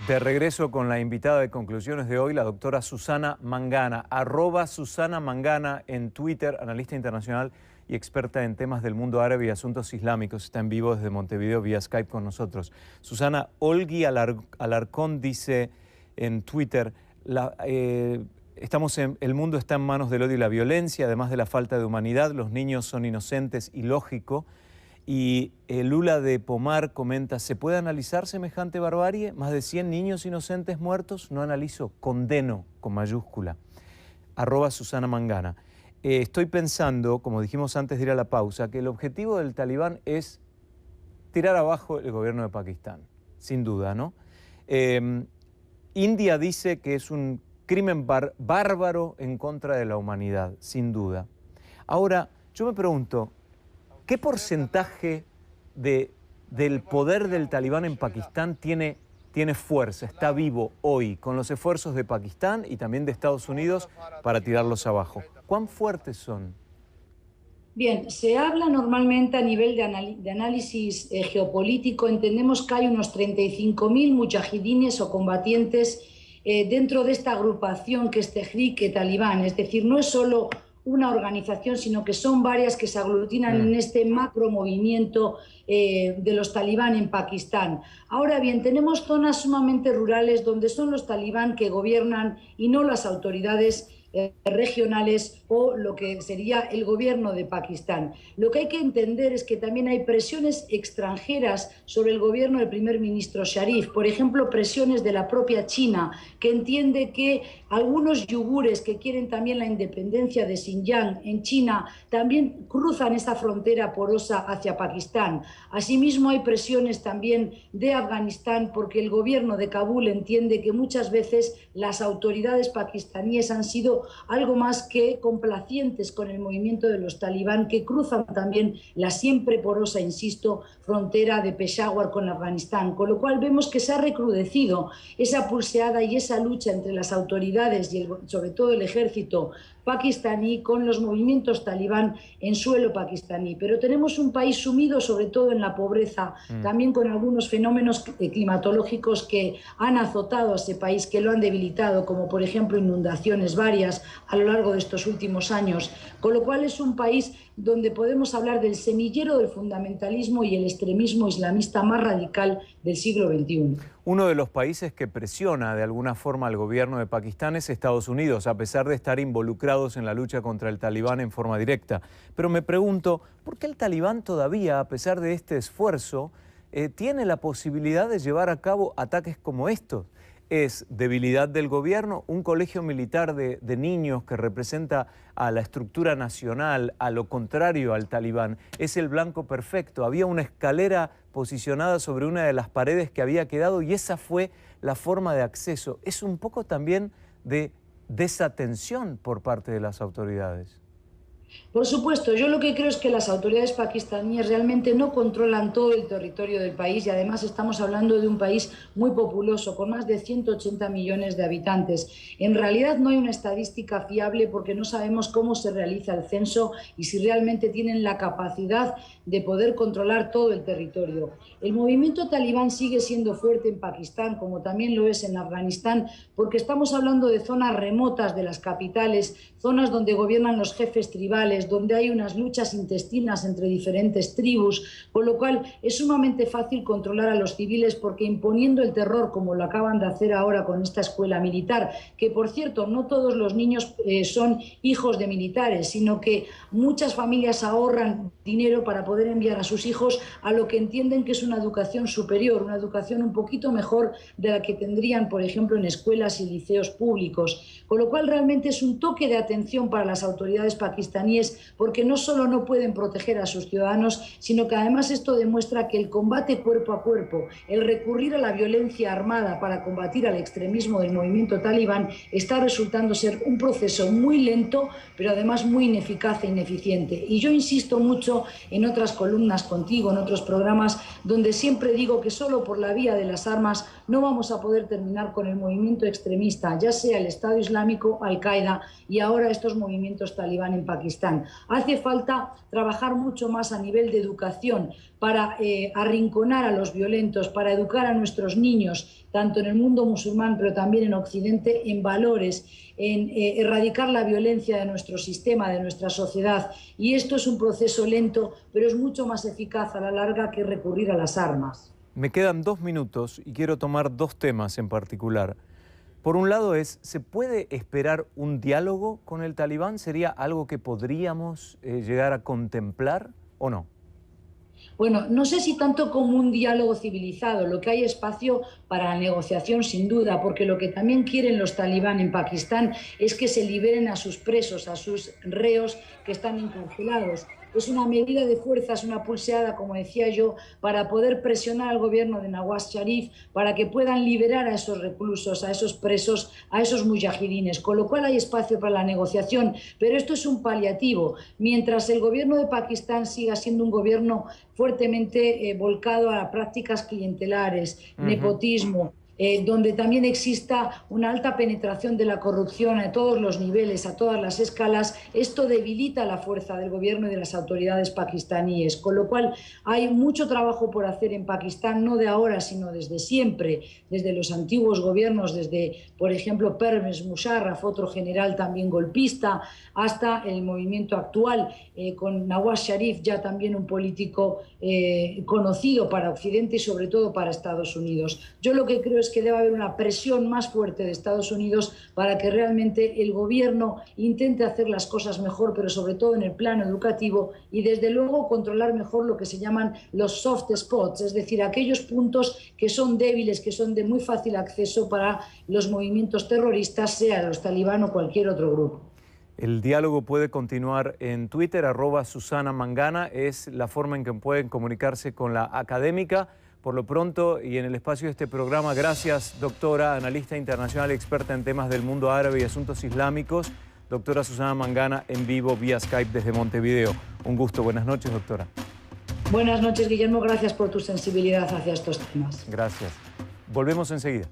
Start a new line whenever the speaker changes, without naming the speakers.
De regreso con la invitada de conclusiones de hoy, la doctora Susana Mangana, @SusanaMangana en Twitter, analista internacional y experta en temas del mundo árabe y asuntos islámicos. Está en vivo desde Montevideo vía Skype con nosotros. Susana, Olgui Alarcón dice en Twitter, el mundo está en manos del odio y la violencia, además de la falta de humanidad, los niños son inocentes y lógico. Y Lula de Pomar comenta, ¿se puede analizar semejante barbarie? Más de 100 niños inocentes muertos, no analizo, condeno con mayúscula. @Susana Mangana. Estoy pensando, como dijimos antes de ir a la pausa, que el objetivo del talibán es tirar abajo el gobierno de Pakistán, sin duda, ¿no? India dice que es un crimen bárbaro en contra de la humanidad, sin duda. Ahora, yo me pregunto, ¿qué porcentaje del poder del talibán en Pakistán tiene fuerza, está vivo hoy, con los esfuerzos de Pakistán y también de Estados Unidos para tirarlos abajo? ¿Cuán fuertes son?
Bien, se habla normalmente a nivel de análisis geopolítico, entendemos que hay unos 35.000 mujahidines o combatientes dentro de esta agrupación que es Tehrik Talibán, es decir, no es solo una organización, sino que son varias que se aglutinan en este macro movimiento de los talibán en Pakistán. Ahora bien, tenemos zonas sumamente rurales donde son los talibán que gobiernan y no las autoridades regionales o lo que sería el gobierno de Pakistán. Lo que hay que entender es que también hay presiones extranjeras sobre el gobierno del primer ministro Sharif, por ejemplo, presiones de la propia China, que entiende que algunos yugures que quieren también la independencia de Xinjiang en China también cruzan esa frontera porosa hacia Pakistán. Asimismo, hay presiones también de Afganistán porque el gobierno de Kabul entiende que muchas veces las autoridades pakistaníes han sido algo más que complacientes con el movimiento de los talibán, que cruzan también la siempre porosa, insisto, frontera de Peshawar con Afganistán, con lo cual vemos que se ha recrudecido esa pulseada y esa lucha entre las autoridades y sobre todo el ejército pakistaní con los movimientos talibán en suelo pakistaní. Pero tenemos un país sumido sobre todo en la pobreza, también con algunos fenómenos climatológicos que han azotado a ese país, que lo han debilitado, como por ejemplo inundaciones varias a lo largo de estos últimos años, con lo cual es un país donde podemos hablar del semillero del fundamentalismo y el extremismo islamista más radical del siglo XXI.
Uno de los países que presiona de alguna forma al gobierno de Pakistán es Estados Unidos, a pesar de estar involucrados en la lucha contra el talibán en forma directa. Pero me pregunto, ¿por qué el talibán todavía, a pesar de este esfuerzo, tiene la posibilidad de llevar a cabo ataques como estos? ¿Es debilidad del gobierno? ¿Un colegio militar de niños que representa a la estructura nacional, a lo contrario al talibán? ¿Es el blanco perfecto? Había una escalera posicionada sobre una de las paredes que había quedado y esa fue la forma de acceso. Es un poco también de desatención por parte de las autoridades.
Por supuesto, yo lo que creo es que las autoridades pakistaníes realmente no controlan todo el territorio del país y además estamos hablando de un país muy populoso, con más de 180 millones de habitantes. En realidad no hay una estadística fiable porque no sabemos cómo se realiza el censo y si realmente tienen la capacidad de poder controlar todo el territorio. El movimiento talibán sigue siendo fuerte en Pakistán, como también lo es en Afganistán, porque estamos hablando de zonas remotas de las capitales, zonas donde gobiernan los jefes tribales, donde hay unas luchas intestinas entre diferentes tribus, con lo cual es sumamente fácil controlar a los civiles porque imponiendo el terror, como lo acaban de hacer ahora con esta escuela militar, que por cierto no todos los niños son hijos de militares, sino que muchas familias ahorran dinero para poder enviar a sus hijos a lo que entienden que es una educación superior, una educación un poquito mejor de la que tendrían, por ejemplo, en escuelas y liceos públicos. Con lo cual realmente es un toque de atención para las autoridades pakistaníes porque no solo no pueden proteger a sus ciudadanos, sino que además esto demuestra que el combate cuerpo a cuerpo, el recurrir a la violencia armada para combatir al extremismo del movimiento talibán está resultando ser un proceso muy lento, pero además muy ineficaz e ineficiente. Y yo insisto mucho en otras columnas contigo, en otros programas, donde siempre digo que solo por la vía de las armas no vamos a poder terminar con el movimiento extremista, ya sea el Estado Islámico, Al-Qaeda y ahora estos movimientos talibán en Pakistán. Hace falta trabajar mucho más a nivel de educación para arrinconar a los violentos, para educar a nuestros niños, tanto en el mundo musulmán pero también en Occidente, en valores, en erradicar la violencia de nuestro sistema, de nuestra sociedad. Y esto es un proceso lento, pero es mucho más eficaz a la larga que recurrir a las armas.
Me quedan 2 minutos y quiero tomar 2 temas en particular. Por un lado ¿se puede esperar un diálogo con el talibán? ¿Sería algo que podríamos llegar a contemplar o no?
Bueno, no sé si tanto como un diálogo civilizado, lo que hay espacio para la negociación sin duda, porque lo que también quieren los talibán en Pakistán es que se liberen a sus presos, a sus reos que están encarcelados. Es una medida de fuerza, es una pulseada, como decía yo, para poder presionar al gobierno de Nawaz Sharif para que puedan liberar a esos reclusos, a esos presos, a esos mujahidines, con lo cual hay espacio para la negociación, pero esto es un paliativo. Mientras el gobierno de Pakistán siga siendo un gobierno fuertemente volcado a prácticas clientelares, nepotismo, donde también exista una alta penetración de la corrupción a todos los niveles, a todas las escalas, esto debilita la fuerza del gobierno y de las autoridades pakistaníes, con lo cual hay mucho trabajo por hacer en Pakistán, no de ahora, sino desde siempre, desde los antiguos gobiernos, desde, por ejemplo, Pervez Musharraf, otro general también golpista, hasta el movimiento actual, con Nawaz Sharif, ya también un político conocido para Occidente y sobre todo para Estados Unidos. Yo lo que creo es que debe haber una presión más fuerte de Estados Unidos para que realmente el gobierno intente hacer las cosas mejor, pero sobre todo en el plano educativo y desde luego controlar mejor lo que se llaman los soft spots, es decir, aquellos puntos que son débiles, que son de muy fácil acceso para los movimientos terroristas, sea los talibán o cualquier otro grupo.
El diálogo puede continuar en Twitter, @Susana Mangana, es la forma en que pueden comunicarse con la académica. Por lo pronto y en el espacio de este programa, gracias doctora, analista internacional, experta en temas del mundo árabe y asuntos islámicos, doctora Susana Mangana, en vivo vía Skype desde Montevideo. Un gusto, buenas noches doctora.
Buenas noches Guillermo, gracias por tu sensibilidad hacia estos temas.
Gracias. Volvemos enseguida.